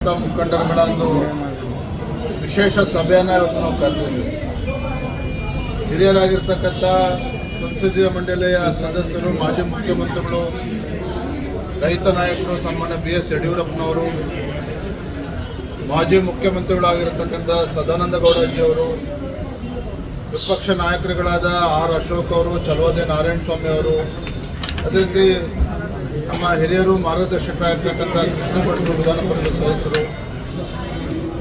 ಮುಖಂಡರುಗಳ ಒಂದು ವಿಶೇಷ ಸಭೆಯನ್ನು ಇವತ್ತು ನಾವು ಕರೆದಿದ್ದೀವಿ. ಹಿರಿಯರಾಗಿರ್ತಕ್ಕಂಥ ಸಂಸದೀಯ ಮಂಡಳಿಯ ಸದಸ್ಯರು, ಮಾಜಿ ಮುಖ್ಯಮಂತ್ರಿಗಳು, ರೈತ ನಾಯಕರು, ಸನ್ಮಾನ್ಯ BS ಯಡಿಯೂರಪ್ಪನವರು, ಮಾಜಿ ಮುಖ್ಯಮಂತ್ರಿಗಳಾಗಿರ್ತಕ್ಕಂಥ ಸದಾನಂದ ಗೌಡಜಿಯವರು, ವಿಪಕ್ಷ ನಾಯಕರುಗಳಾದ R. ಅಶೋಕ್ ಅವರು, ಚಲುವದೆ ನಾರಾಯಣ ಸ್ವಾಮಿ ಅವರು, ಅದೇ ರೀತಿ ನಮ್ಮ ಹಿರಿಯರು ಮಾರ್ಗದರ್ಶಕರಾಗಿರ್ತಕ್ಕಂಥ ಕೃಷ್ಣ ಭಟ್ರು ವಿಧಾನ ಪರಿಷತ್ ಸದಸ್ಯರು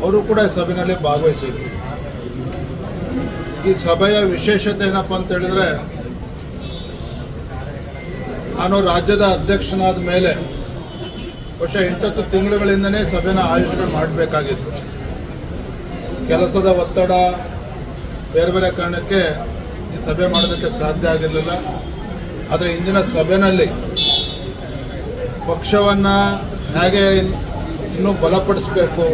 ಅವರು ಕೂಡ ಈ ಸಭೆಯಲ್ಲಿ ಭಾಗವಹಿಸಿದ್ರು. ಈ ಸಭೆಯ ವಿಶೇಷತೆ ಏನಪ್ಪ ಅಂತ ಹೇಳಿದ್ರೆ, ನಾನು ರಾಜ್ಯದ ಅಧ್ಯಕ್ಷನಾದ ಮೇಲೆ ಬಹುಶಃ 8 ತಿಂಗಳುಗಳಿಂದನೇ ಸಭೆನ ಆಯೋಜನೆ ಮಾಡಬೇಕಾಗಿತ್ತು. ಕೆಲಸದ ಒತ್ತಡ, ಬೇರೆ ಬೇರೆ ಕಾರಣಕ್ಕೆ ಈ ಸಭೆ ಮಾಡೋದಕ್ಕೆ ಸಾಧ್ಯ ಆಗಿರಲಿಲ್ಲ. ಆದರೆ ಇಂದಿನ ಸಭೆಯಲ್ಲಿ ಪಕ್ಷವನ್ನು ಹೇಗೆ ಇನ್ನೂ ಬಲಪಡಿಸಬೇಕು,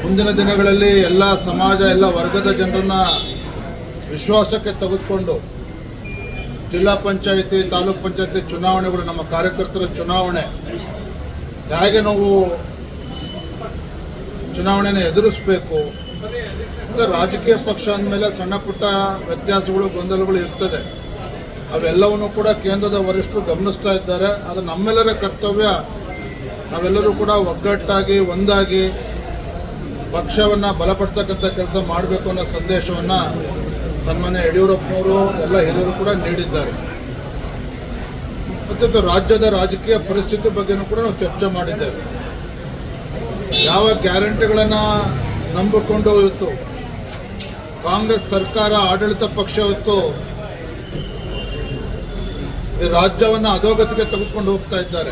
ಮುಂದಿನ ದಿನಗಳಲ್ಲಿ ಎಲ್ಲ ಸಮಾಜ, ಎಲ್ಲ ವರ್ಗದ ಜನರನ್ನು ವಿಶ್ವಾಸಕ್ಕೆ ತೆಗೆದುಕೊಂಡು ಜಿಲ್ಲಾ ಪಂಚಾಯಿತಿ, ತಾಲೂಕು ಪಂಚಾಯಿತಿ ಚುನಾವಣೆಗಳು, ನಮ್ಮ ಕಾರ್ಯಕರ್ತರ ಚುನಾವಣೆ ಹೇಗೆ ನಾವು ಚುನಾವಣೆಯನ್ನು ಎದುರಿಸಬೇಕು. ರಾಜಕೀಯ ಪಕ್ಷ ಅಂದಮೇಲೆ ಸಣ್ಣ ಪುಟ್ಟ ವ್ಯತ್ಯಾಸಗಳು, ಗೊಂದಲಗಳು ಇರ್ತದೆ. ಅವೆಲ್ಲವನ್ನೂ ಕೂಡ ಕೇಂದ್ರದ ವರಿಷ್ಠರು ಗಮನಿಸ್ತಾ ಇದ್ದಾರೆ. ಅದು ನಮ್ಮೆಲ್ಲರ ಕರ್ತವ್ಯ. ನಾವೆಲ್ಲರೂ ಕೂಡ ಒಗ್ಗಟ್ಟಾಗಿ, ಒಂದಾಗಿ ಪಕ್ಷವನ್ನು ಬಲಪಡಿಸ್ತಕ್ಕಂಥ ಕೆಲಸ ಮಾಡಬೇಕು ಅನ್ನೋ ಸಂದೇಶವನ್ನು ಸನ್ಮಾನ್ಯ ಯಡಿಯೂರಪ್ಪನವರು, ಎಲ್ಲ ಹಿರಿಯರು ಕೂಡ ನೀಡಿದ್ದಾರೆ. ಮತ್ತು ರಾಜ್ಯದ ರಾಜಕೀಯ ಪರಿಸ್ಥಿತಿ ಬಗ್ಗೆನೂ ಕೂಡ ನಾವು ಚರ್ಚೆ ಮಾಡಿದ್ದೇವೆ. ಯಾವ ಗ್ಯಾರಂಟಿಗಳನ್ನು ನಂಬಿಕೊಂಡು ಇವತ್ತು ಕಾಂಗ್ರೆಸ್ ಸರ್ಕಾರ, ಆಡಳಿತ ಪಕ್ಷ ಇವತ್ತು ಈ ರಾಜ್ಯವನ್ನು ಅಧೋಗತಿಗೆ ತೆಗೆದುಕೊಂಡು ಹೋಗ್ತಾ ಇದ್ದಾರೆ.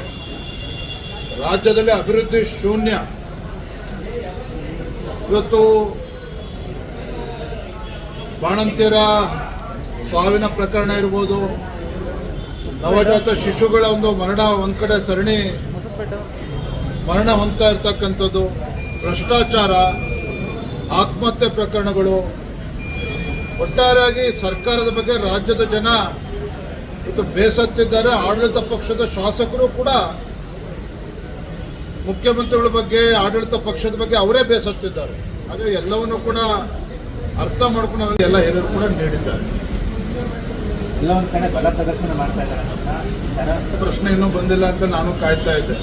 ರಾಜ್ಯದಲ್ಲಿ ಅಭಿವೃದ್ಧಿ ಶೂನ್ಯ. ಇವತ್ತು ಬಾಣಂತಿಯರ ಸಾವಿನ ಪ್ರಕರಣ ಇರ್ಬೋದು, ನವಜಾತ ಶಿಶುಗಳ ಒಂದು ಮರಣ, ಒಂದು ಕಡೆ ಸರಣಿ ಮರಣ ಹೊಂದ್ತಾ ಇರ್ತಕ್ಕಂಥದ್ದು, ಭ್ರಷ್ಟಾಚಾರ, ಆತ್ಮಹತ್ಯೆ ಪ್ರಕರಣಗಳು, ಒಟ್ಟಾರೆಯಾಗಿ ಸರ್ಕಾರದ ಬಗ್ಗೆ ರಾಜ್ಯದ ಜನ ಇವತ್ತು ಬೇಸತ್ತಿದ್ದಾರೆ. ಆಡಳಿತ ಪಕ್ಷದ ಶಾಸಕರು ಕೂಡ ಮುಖ್ಯಮಂತ್ರಿಗಳ ಬಗ್ಗೆ, ಆಡಳಿತ ಪಕ್ಷದ ಬಗ್ಗೆ ಅವರೇ ಬೇಸತ್ತಿದ್ದಾರೆ. ಹಾಗೆ ಎಲ್ಲವನ್ನೂ ಕೂಡ ಅರ್ಥ ಮಾಡ್ಕೊಂಡು ಎಲ್ಲ ಹಿರಿಯರು ಕೂಡ ನೀಡಿದ್ದಾರೆ. ಎಲ್ಲ ಒಂದು ಕಡೆ ಬಲ ಪ್ರದರ್ಶನ ಮಾಡ್ತಾ ಇದ್ದಾರೆ. ಪ್ರಶ್ನೆ ಇನ್ನೂ ಬಂದಿಲ್ಲ ಅಂತ ನಾನು ಕಾಯ್ತಾ ಇದ್ದೆ.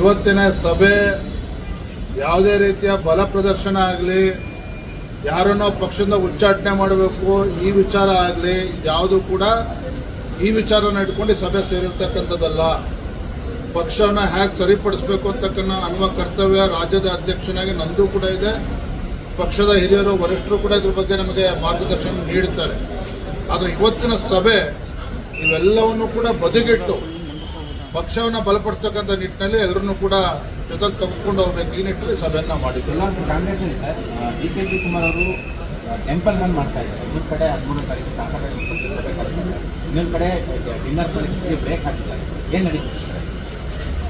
ಇವತ್ತಿನ ಸಭೆ ಯಾವುದೇ ರೀತಿಯ ಬಲ ಪ್ರದರ್ಶನ ಆಗಲಿ, ಯಾರನ್ನೋ ಪಕ್ಷದಿಂದ ಉಚ್ಚಾಟನೆ ಮಾಡಬೇಕು, ಈ ವಿಚಾರ ಆಗಲಿ, ಯಾವುದು ಕೂಡ ಈ ವಿಚಾರನ ಇಟ್ಕೊಂಡು ಸಭೆ ಸೇರಿರ್ತಕ್ಕಂಥದ್ದಲ್ಲ. ಪಕ್ಷವನ್ನು ಹೇಗೆ ಸರಿಪಡಿಸಬೇಕು ಅಂತಕ್ಕನ್ನ ಅನ್ನುವ ಕರ್ತವ್ಯ ರಾಜ್ಯದ ಅಧ್ಯಕ್ಷನಾಗಿ ನಂದು ಕೂಡ ಇದೆ. ಪಕ್ಷದ ಹಿರಿಯರು, ವರಿಷ್ಠರು ಕೂಡ ಇದ್ರ ಬಗ್ಗೆ ನಮಗೆ ಮಾರ್ಗದರ್ಶನ ನೀಡುತ್ತಾರೆ. ಆದರೆ ಇವತ್ತಿನ ಸಭೆ ಇವೆಲ್ಲವನ್ನು ಕೂಡ ಬದಿಗಿಟ್ಟು ಪಕ್ಷವನ್ನು ಬಲಪಡಿಸ್ತಕ್ಕಂಥ ನಿಟ್ಟಿನಲ್ಲಿ ಎಲ್ಲರನ್ನೂ ಕೂಡ ಜೊತೆಗೆ ತೆಗೆದುಕೊಂಡು ಹೋಗ್ಬೇಕು, ಈ ನಿಟ್ಟಿನಲ್ಲಿ ಸಭೆಯನ್ನು ಮಾಡಿದ್ರು. ಕಾಂಗ್ರೆಸ್ನಲ್ಲಿ ಸರ್ DK ಶಿವಕುಮಾರ್ ಅವರು ಟೆಂಪಲ್ ರನ್ ಮಾಡ್ತಾ ಇದ್ದಾರೆ. ಇನ್ನೊಂದು ಕಡೆ 13ನೇ ತಾರೀಕು ಇನ್ನೊಂದು ಕಡೆ ಡಿನ್ನರ್ ಬ್ರೇಕ್ ಹಾಕಿದ್ದಾರೆ. ಏನು ನಡೀತಿದೆ?